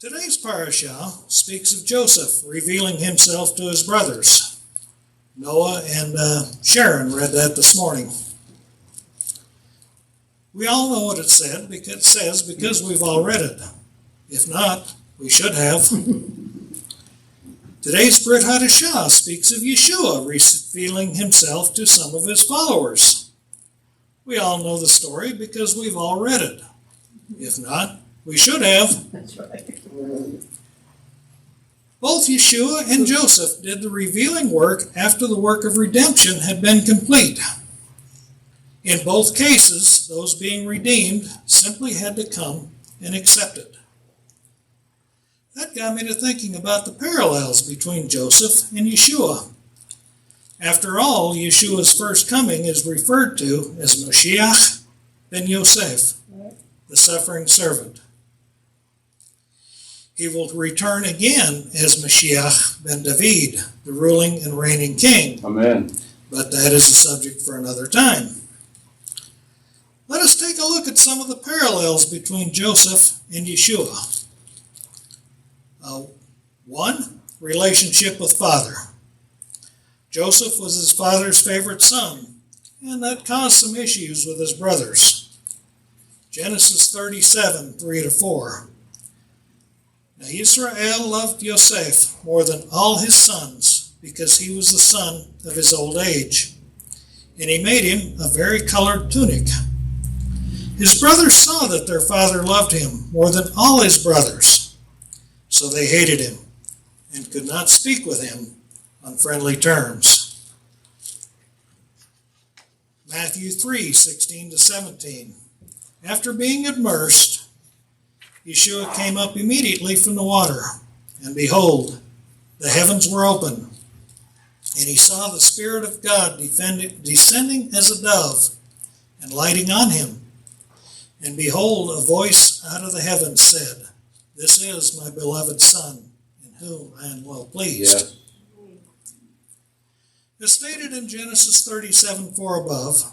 Today's parashah speaks of Joseph revealing himself to his brothers. Noah and Sharon read that this morning. We all know what it says because we've all read it. If not, we should have. Today's Brit Hadashah speaks of Yeshua revealing himself to some of his followers. We all know the story because we've all read it. If not, we should have. That's right. Both Yeshua and Joseph did the revealing work after the work of redemption had been complete. In both cases, those being redeemed simply had to come and accept it. That got me to thinking about the parallels between Joseph and Yeshua. After all, Yeshua's first coming is referred to as Mashiach ben Yosef, the suffering servant. He will return again as Mashiach ben David, the ruling and reigning king. Amen. But that is a subject for another time. Let us take a look at some of the parallels between Joseph and Yeshua. 1. Relationship with father. Joseph was his father's favorite son, and that caused some issues with his brothers. Genesis 37, 3-4. Now Israel loved Yosef more than all his sons because he was the son of his old age, and he made him a vari-colored tunic. His brothers saw that their father loved him more than all his brothers, so they hated him and could not speak with him on friendly terms. Matthew 3, 16-17. After being immersed, Yeshua came up immediately from the water, and behold, the heavens were open, and he saw the Spirit of God descending as a dove and lighting on him. And behold, a voice out of the heavens said, "This is my beloved Son, in whom I am well pleased." Yes. As stated in Genesis 37:4 above,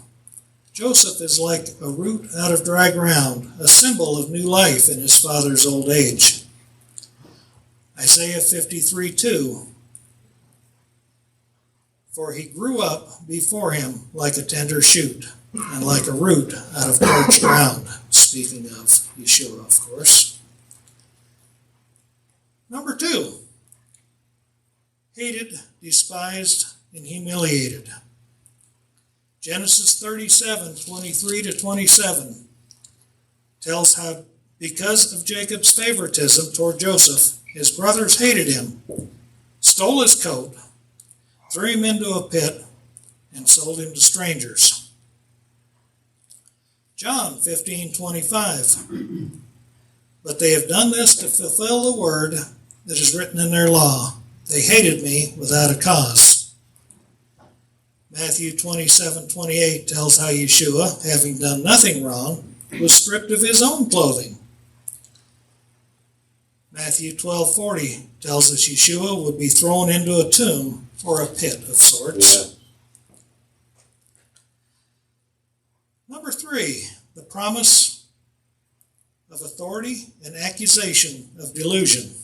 Joseph is like a root out of dry ground, a symbol of new life in his father's old age. Isaiah 53:2. For he grew up before him like a tender shoot, and like a root out of parched ground. Speaking of Yeshua, of course. Number 2. Hated, despised, and humiliated. Genesis 37:23-27 tells how because of Jacob's favoritism toward Joseph, his brothers hated him, stole his coat, threw him into a pit, and sold him to strangers. John 15:25. But they have done this to fulfill the word that is written in their law. They hated me without a cause. Matthew 27:28 tells how Yeshua, having done nothing wrong, was stripped of his own clothing. Matthew 12:40 tells us Yeshua would be thrown into a tomb or a pit of sorts. Yeah. Number 3, the promise of authority and accusation of delusion.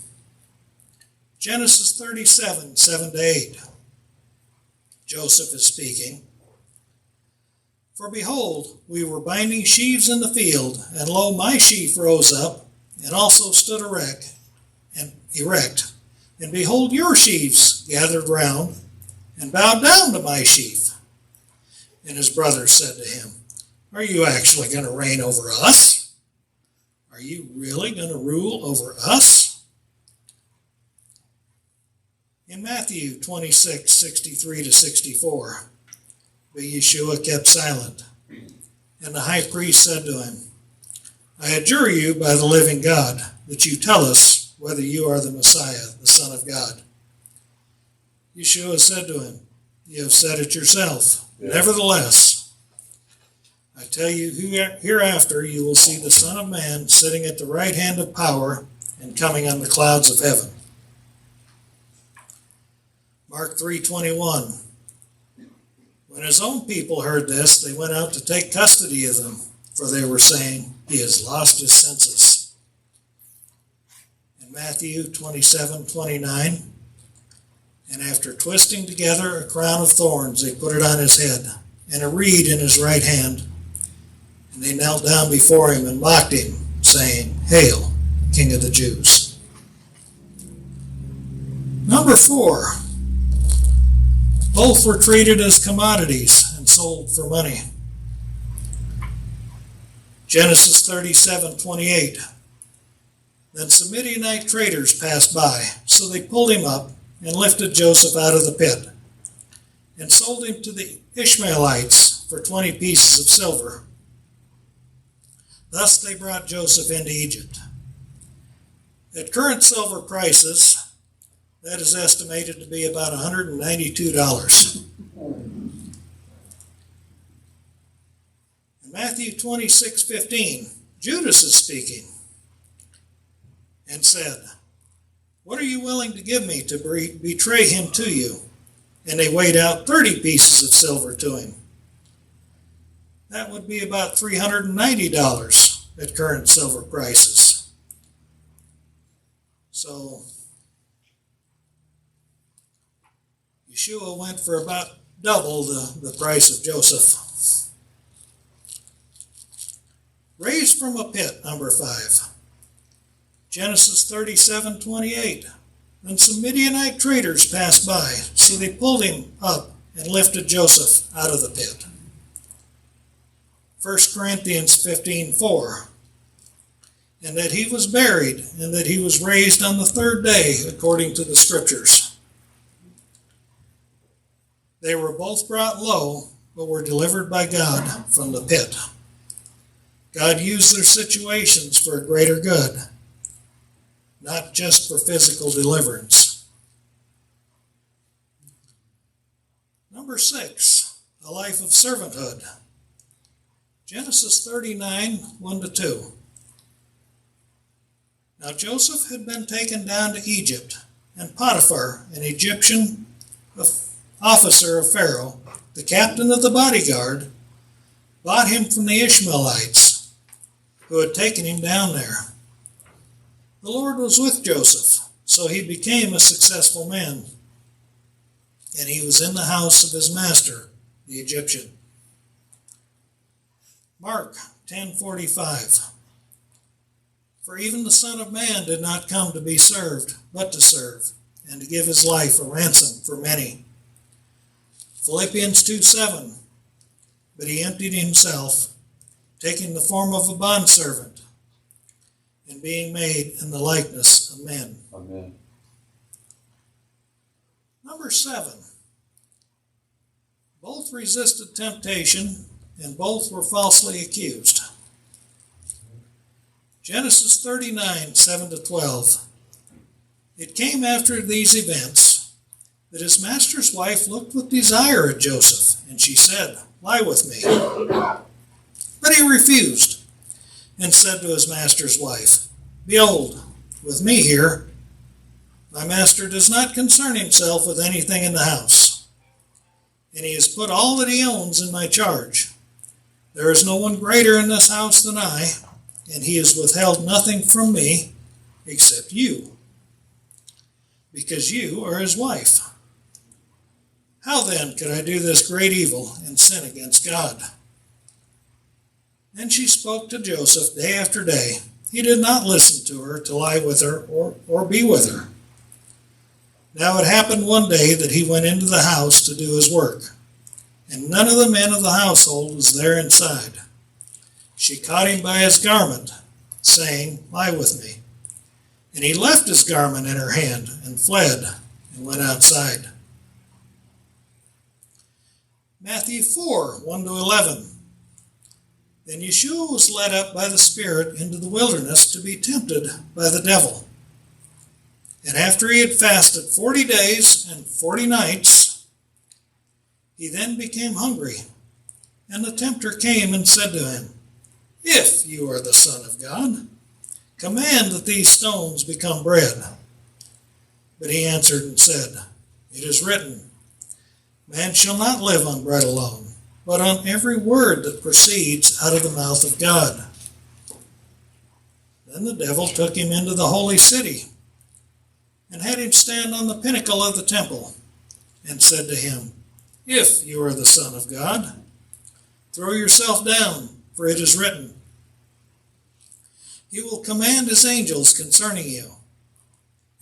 Genesis 37:7-8. Joseph is speaking. For behold, we were binding sheaves in the field, and lo, my sheaf rose up, and also stood erect, and behold, your sheaves gathered round, and bowed down to my sheaf. And his brothers said to him, Are you actually going to reign over us? Are you really going to rule over us? In Matthew 26:63-64, but Yeshua kept silent. And the high priest said to him, I adjure you by the living God that you tell us whether you are the Messiah, the Son of God. Yeshua said to him, You have said it yourself. Yeah. Nevertheless, I tell you, hereafter you will see the Son of Man sitting at the right hand of power and coming on the clouds of heaven. Mark 3:21. When his own people heard this, they went out to take custody of him, for they were saying, He has lost his senses. In Matthew 27:29. And after twisting together a crown of thorns, they put it on his head, and a reed in his right hand. And they knelt down before him and mocked him, saying, Hail, King of the Jews. Number 4. Both were treated as commodities and sold for money. Genesis 37:28. Then some Midianite traders passed by, so they pulled him up and lifted Joseph out of the pit, and sold him to the Ishmaelites for 20 pieces of silver. Thus they brought Joseph into Egypt. At current silver prices, that is estimated to be about $192. In Matthew 26:15, Judas is speaking and said, What are you willing to give me to betray him to you? And they weighed out 30 pieces of silver to him. That would be about $390 at current silver prices. So Yeshua went for about double the price of Joseph. Raised from a pit, number 5. Genesis 37:28. Then some Midianite traders passed by, so they pulled him up and lifted Joseph out of the pit. 1 Corinthians 15:4. And that he was buried, and that he was raised on the 3rd day, according to the Scriptures. They were both brought low, but were delivered by God from the pit. God used their situations for a greater good, not just for physical deliverance. Number 6, a life of servanthood. Genesis 39:1-2. Now Joseph had been taken down to Egypt, and Potiphar, an Egyptian officer of Pharaoh, the captain of the bodyguard, bought him from the Ishmaelites, who had taken him down there. The Lord was with Joseph, so he became a successful man, and he was in the house of his master, the Egyptian. Mark 10:45. For even the Son of Man did not come to be served, but to serve, and to give his life a ransom for many. Philippians 2:7. But he emptied himself, taking the form of a bondservant, and being made in the likeness of men. Amen. Number 7. Both resisted temptation, and both were falsely accused. Genesis 39:7-12. It came after these events that his master's wife looked with desire at Joseph, and she said, Lie with me. But he refused, and said to his master's wife, Behold, with me here, my master does not concern himself with anything in the house, and he has put all that he owns in my charge. There is no one greater in this house than I, and he has withheld nothing from me except you, because you are his wife. How then could I do this great evil and sin against God? And she spoke to Joseph day after day. He did not listen to her to lie with her or be with her. Now it happened one day that he went into the house to do his work, and none of the men of the household was there inside. She caught him by his garment, saying, Lie with me. And he left his garment in her hand and fled and went outside. Matthew 4:1-11. Then Yeshua was led up by the Spirit into the wilderness to be tempted by the devil. And after he had fasted 40 days and 40 nights, he then became hungry. And the tempter came and said to him, If you are the Son of God, command that these stones become bread. But he answered and said, It is written, Man shall not live on bread alone, but on every word that proceeds out of the mouth of God. Then the devil took him into the holy city and had him stand on the pinnacle of the temple, and said to him, "If you are the Son of God, throw yourself down, for it is written, He will command His angels concerning you,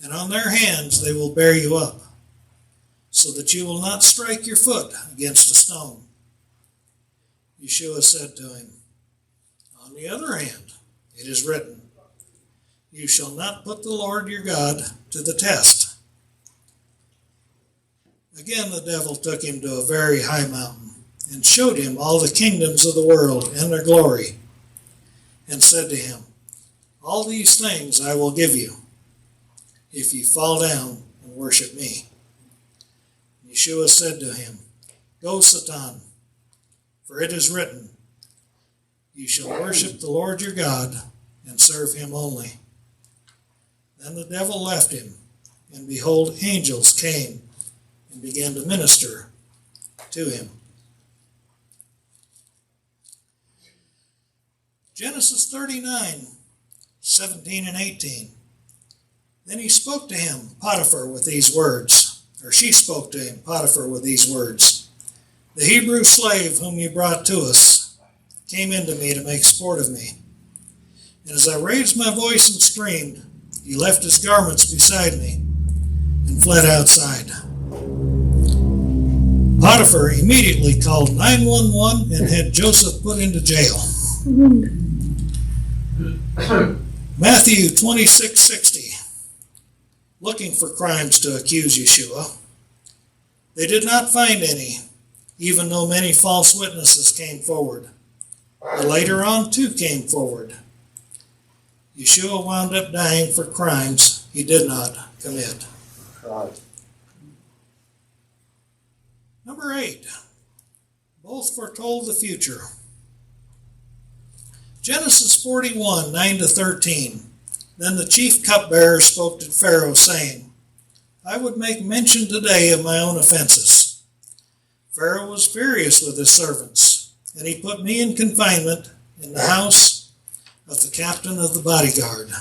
and on their hands they will bear you up, so that you will not strike your foot against a stone." Yeshua said to him, "On the other hand, it is written, You shall not put the Lord your God to the test." Again the devil took him to a very high mountain, and showed him all the kingdoms of the world and their glory, and said to him, "All these things I will give you, if you fall down and worship me." Yeshua said to him, "Go, Satan, for it is written, You shall worship the Lord your God, and serve him only." Then the devil left him, and behold, angels came and began to minister to him. Genesis 39, 17 and 18. Then he spoke to him, Potiphar, with these words, or she spoke to him, Potiphar, with these words, "The Hebrew slave whom you brought to us came into me to make sport of me. And as I raised my voice and screamed, he left his garments beside me and fled outside." Potiphar immediately called 911 and had Joseph put into jail. Matthew 26:60. Looking for crimes to accuse Yeshua. They did not find any, even though many false witnesses came forward. But later on, two came forward. Yeshua wound up dying for crimes he did not commit. Right. Number 8. Both foretold the future. Genesis 41, 9 to 13. Then the chief cupbearer spoke to Pharaoh, saying, "I would make mention today of my own offenses." Pharaoh was furious with his servants, and he put me in confinement in the house of the captain of the bodyguard,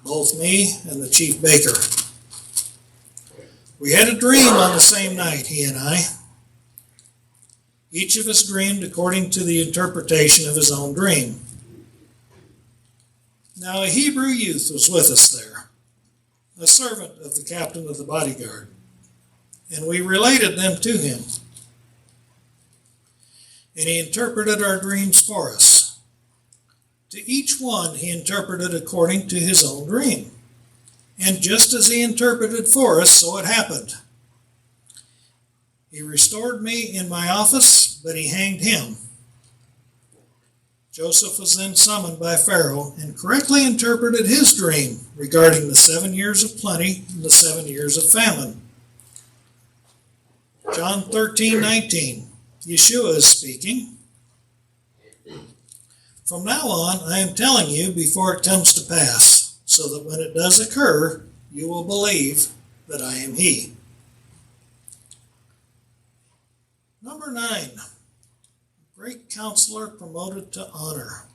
both me and the chief baker. We had a dream on the same night, he and I. Each of us dreamed according to the interpretation of his own dream. Now a Hebrew youth was with us there, a servant of the captain of the bodyguard, and we related them to him. And he interpreted our dreams for us. To each one he interpreted according to his own dream. And just as he interpreted for us, so it happened. He restored me in my office, but he hanged him. Joseph was then summoned by Pharaoh and correctly interpreted his dream regarding the 7 years of plenty and the 7 years of famine. John 13:19. Yeshua is speaking. "From now on, I am telling you before it comes to pass, so that when it does occur, you will believe that I am He." Number 9. Great counselor promoted to honor.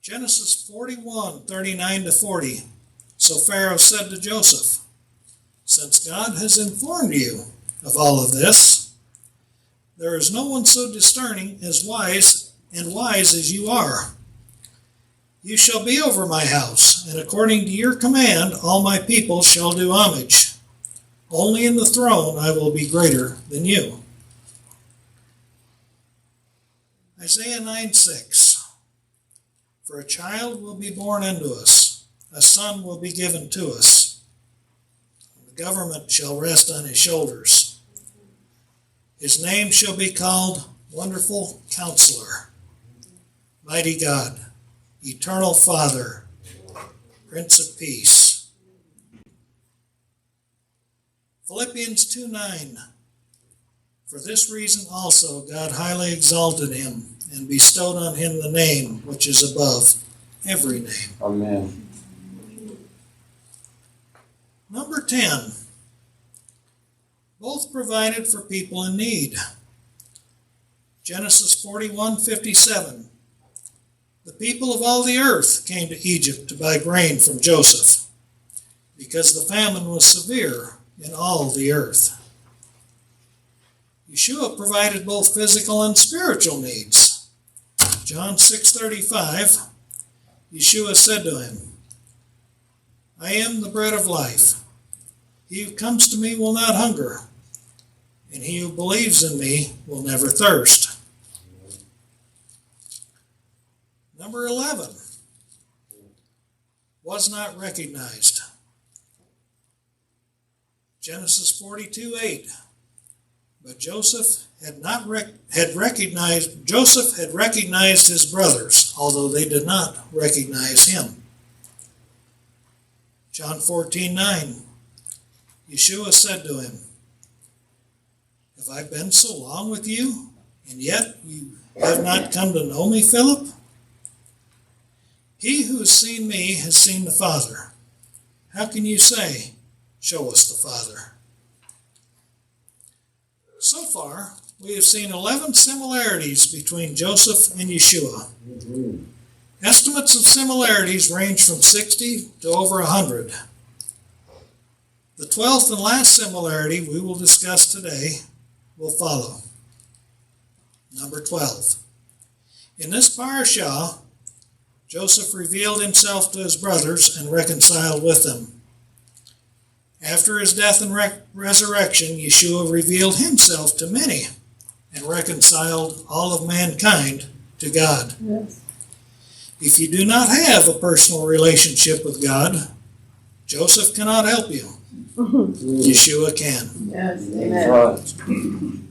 Genesis 41, 39 to 40. So Pharaoh said to Joseph, "Since God has informed you of all of this, there is no one so discerning as wise as you are. You shall be over my house, and according to your command, all my people shall do homage. Only in the throne I will be greater than you." Isaiah 9:6. "For a child will be born unto us, a son will be given to us. The government shall rest on his shoulders. His name shall be called Wonderful Counselor, Mighty God, Eternal Father, Prince of Peace." Philippians 2:9. "For this reason also God highly exalted him and bestowed on him the name which is above every name." Amen. Number 10. Both provided for people in need. Genesis 41:57. "The people of all the earth came to Egypt to buy grain from Joseph. because the famine was severe in all the earth. Yeshua provided both physical and spiritual needs. John 6:35, Yeshua said to him, I am the bread of life. He who comes to me will not hunger, and he who believes in me will never thirst. Number 11, was not recognized. Genesis 42:8. But Joseph had recognized his brothers, although they did not recognize him. John 14:9. Yeshua said to him, have I been so long with you, and yet you have not come to know me, Philip? He who has seen me has seen the Father. How can you say, show us the Father? So far, we have seen 11 similarities between Joseph and Yeshua. Estimates of similarities range from 60 to over 100. The 12th and last similarity we will discuss today will follow. Number 12. In this parashah, Joseph revealed himself to his brothers and reconciled with them. After his death and resurrection, Yeshua revealed himself to many and reconciled all of mankind to God. Yes. If you do not have a personal relationship with God, Joseph cannot help you. Yeshua can. Yes, amen.